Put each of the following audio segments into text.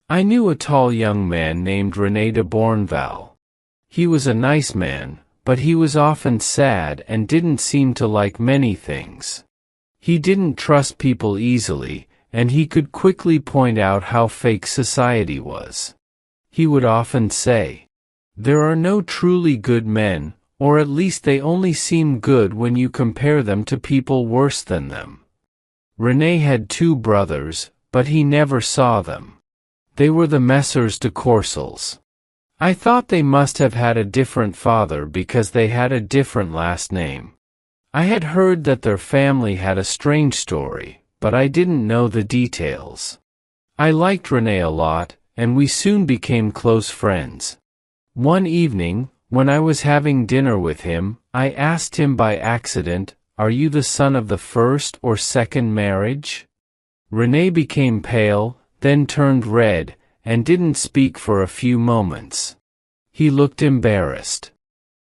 I knew a tall young man named René de Bournval. He was a nice man, but he was often sad and didn't seem to like many things. He didn't trust people easily, and he could quickly point out how fake society was. He would often say, "There are no truly good men, or at least they only seem good when you compare them to people worse than them." René had 2 brothers, but he never saw them. They were the Messrs de Courcelles. I thought they must have had a different father because they had a different last name. I had heard that their family had a strange story, but I didn't know the details. I liked René a lot, and we soon became close friends. One evening, when I was having dinner with him, I asked him by accident, "Are you the son of the first or second marriage?" René became pale, then turned red, and didn't speak for a few moments. He looked embarrassed.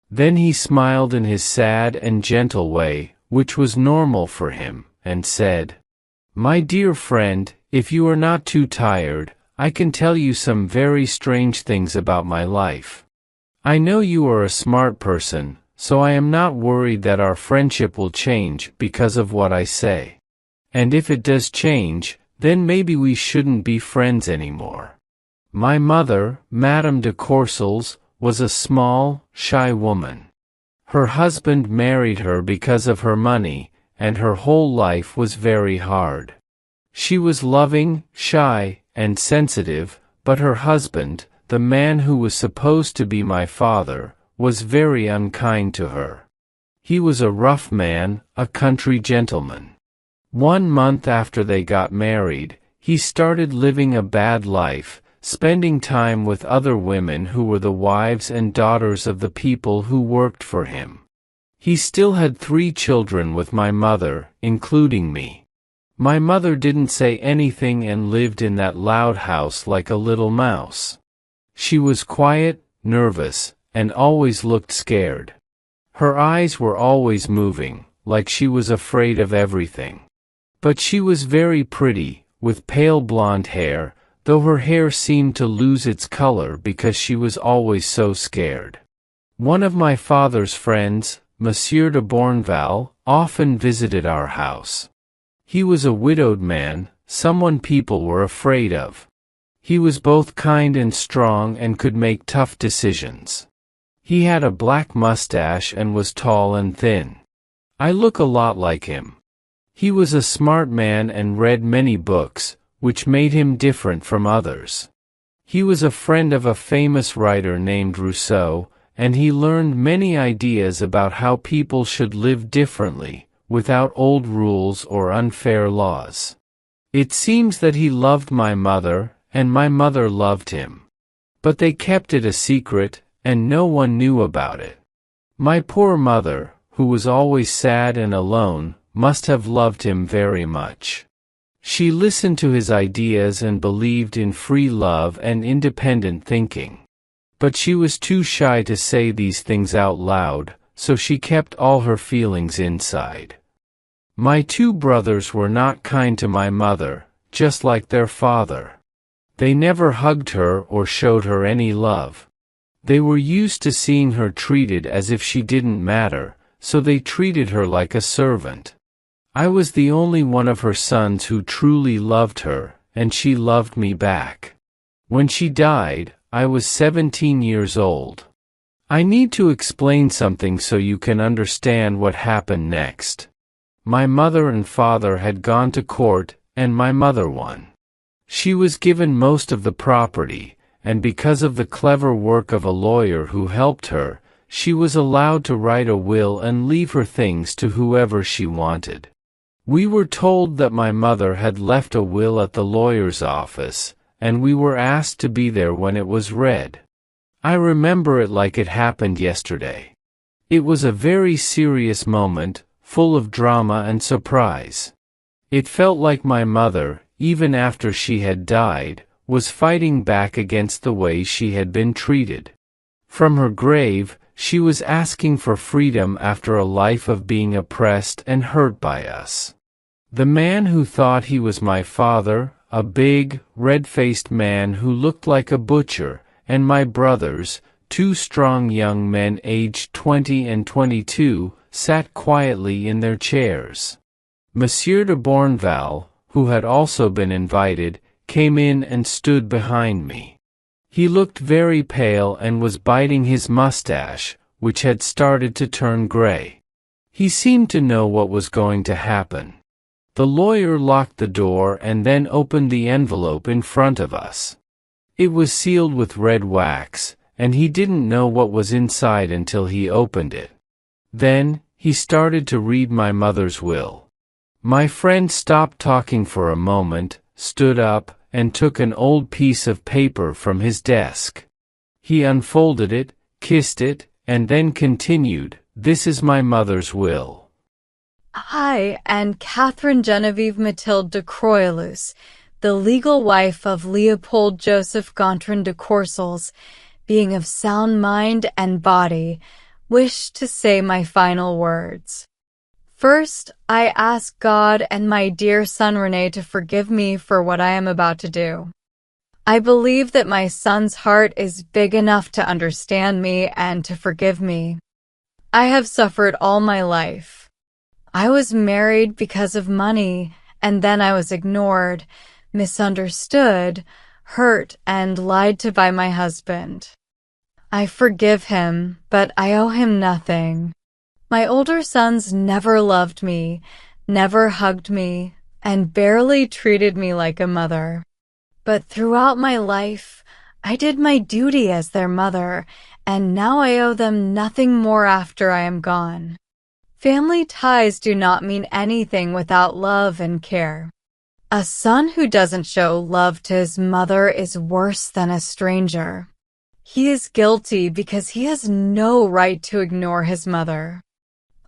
Then he smiled in his sad and gentle way, which was normal for him, and said, "My dear friend, if you are not too tired, I can tell you some very strange things about my life. I know you are a smart person, so I am not worried that our friendship will change because of what I say. And if it does change, then maybe we shouldn't be friends anymore." My mother, Madame de Courcelles, was a small, shy woman. Her husband married her because of her money, and her whole life was very hard. She was loving, shy, and sensitive, but her husband, the man who was supposed to be my father, was very unkind to her. He was a rough man, a country gentleman. 1 month after they got married, he started living a bad life, spending time with other women who were the wives and daughters of the people who worked for him. He still had 3 children with my mother, including me. My mother didn't say anything and lived in that loud house like a little mouse. She was quiet, nervous, and always looked scared. Her eyes were always moving, like she was afraid of everything. But she was very pretty, with pale blonde hair, though her hair seemed to lose its color because she was always so scared. One of my father's friends, Monsieur de Bournval, often visited our house. He was a widowed man, someone people were afraid of. He was both kind and strong and could make tough decisions. He had a black mustache and was tall and thin. I look a lot like him. He was a smart man and read many books, which made him different from others. He was a friend of a famous writer named Rousseau, and he learned many ideas about how people should live differently, without old rules or unfair laws. It seems that he loved my mother, and my mother loved him. But they kept it a secret, and no one knew about it. My poor mother, who was always sad and alone, must have loved him very much. She listened to his ideas and believed in free love and independent thinking. But she was too shy to say these things out loud, so she kept all her feelings inside. My 2 brothers were not kind to my mother, just like their father. They never hugged her or showed her any love. They were used to seeing her treated as if she didn't matter, so they treated her like a servant. I was the only one of her sons who truly loved her, and she loved me back. When she died, I was 17 years old. I need to explain something so you can understand what happened next. My mother and father had gone to court, and my mother won. She was given most of the property, and because of the clever work of a lawyer who helped her, she was allowed to write a will and leave her things to whoever she wanted. We were told that my mother had left a will at the lawyer's office, and we were asked to be there when it was read. I remember it like it happened yesterday. It was a very serious moment, full of drama and surprise. It felt like my mother, even after she had died, was fighting back against the way she had been treated. From her grave, she was asking for freedom after a life of being oppressed and hurt by us. The man who thought he was my father, a big, red-faced man who looked like a butcher, and my brothers, two strong young men aged 20 and 22, sat quietly in their chairs. Monsieur de Bournval, who had also been invited, came in and stood behind me. He looked very pale and was biting his mustache, which had started to turn gray. He seemed to know what was going to happen. The lawyer locked the door and then opened the envelope in front of us. It was sealed with red wax, and he didn't know what was inside until he opened it. Then, he started to read my mother's will. My friend stopped talking for a moment, stood up, and took an old piece of paper from his desk. He unfolded it, kissed it, and then continued, "This is my mother's will. I, and Catherine Genevieve Mathilde de Croixluce, the legal wife of Leopold Joseph Gontran de Courcelles, being of sound mind and body, wish to say my final words. First, I ask God and my dear son René to forgive me for what I am about to do. I believe that my son's heart is big enough to understand me and to forgive me. I have suffered all my life. I was married because of money, and then I was ignored, misunderstood, hurt, and lied to by my husband. I forgive him, but I owe him nothing. My older sons never loved me, never hugged me, and barely treated me like a mother. But throughout my life, I did my duty as their mother, and now I owe them nothing more after I am gone. Family ties do not mean anything without love and care. A son who doesn't show love to his mother is worse than a stranger. He is guilty because he has no right to ignore his mother.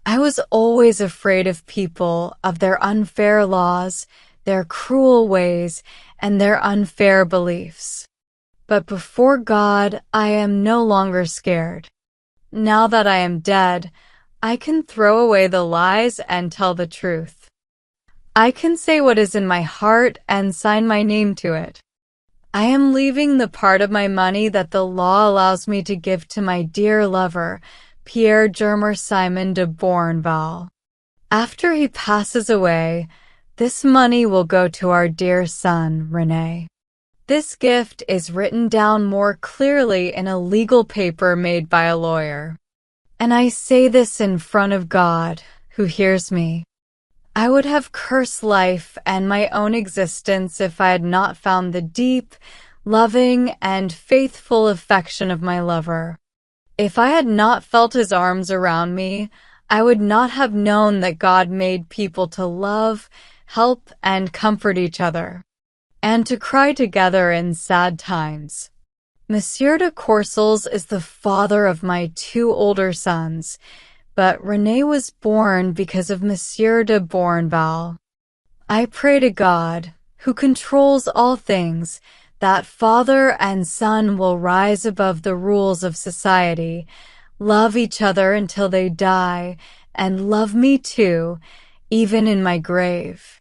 I was always afraid of people, of their unfair laws, their cruel ways, and their unfair beliefs. But before God, I am no longer scared. Now that I am dead, I can throw away the lies and tell the truth. I can say what is in my heart and sign my name to it. I am leaving the part of my money that the law allows me to give to my dear lover, Pierre Germer Simon de Bournval. After he passes away, this money will go to our dear son, René. This gift is written down more clearly in a legal paper made by a lawyer. And I say this in front of God, who hears me. I would have cursed life and my own existence if I had not found the deep, loving, and faithful affection of my lover. If I had not felt his arms around me, I would not have known that God made people to love, help, and comfort each other, and to cry together in sad times. Monsieur de Courcelles is the father of my two older sons, but René was born because of Monsieur de Bournval. I pray to God, who controls all things, that father and son will rise above the rules of society, love each other until they die, and love me too, even in my grave.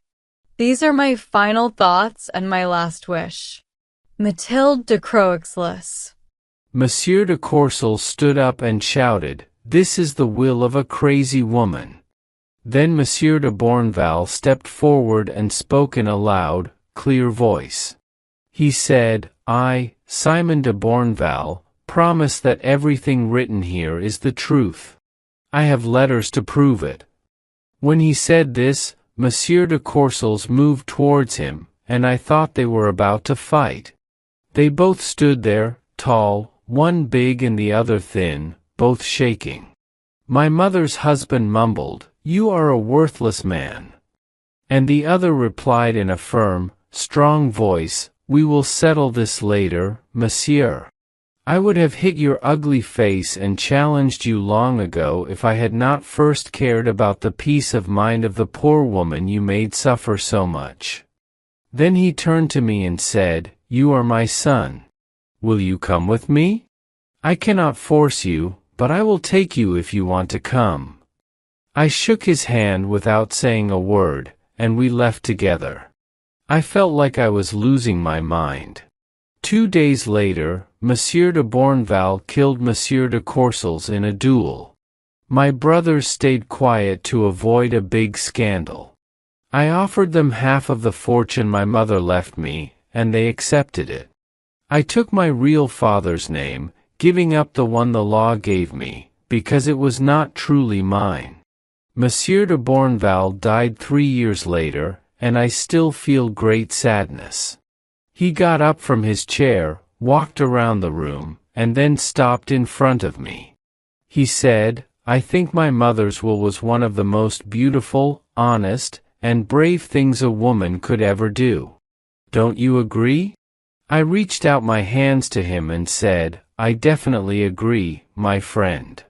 These are my final thoughts and my last wish. Mathilde de Croixluce. Monsieur de Courcelles stood up and shouted, "This is the will of a crazy woman." Then Monsieur de Bournval stepped forward and spoke in a loud, clear voice. He said, "I, Simon de Bournval, promise that everything written here is the truth. I have letters to prove it." When he said this, Monsieur de Courcelles moved towards him, and I thought they were about to fight. They both stood there, tall, one big and the other thin, both shaking. My mother's husband mumbled, "You are a worthless man." And the other replied in a firm, strong voice, "We will settle this later, monsieur. I would have hit your ugly face and challenged you long ago if I had not first cared about the peace of mind of the poor woman you made suffer so much." Then he turned to me and said, "You are my son. Will you come with me? I cannot force you, but I will take you if you want to come." I shook his hand without saying a word, and we left together. I felt like I was losing my mind. 2 days later, Monsieur de Bournval killed Monsieur de Courcelles in a duel. My brothers stayed quiet to avoid a big scandal. I offered them half of the fortune my mother left me, and they accepted it. I took my real father's name, giving up the one the law gave me, because it was not truly mine. Monsieur de Bournval died 3 years later, and I still feel great sadness. He got up from his chair, walked around the room, and then stopped in front of me. He said, "I think my mother's will was one of the most beautiful, honest, and brave things a woman could ever do. Don't you agree?" I reached out my hands to him and said, "I definitely agree, my friend."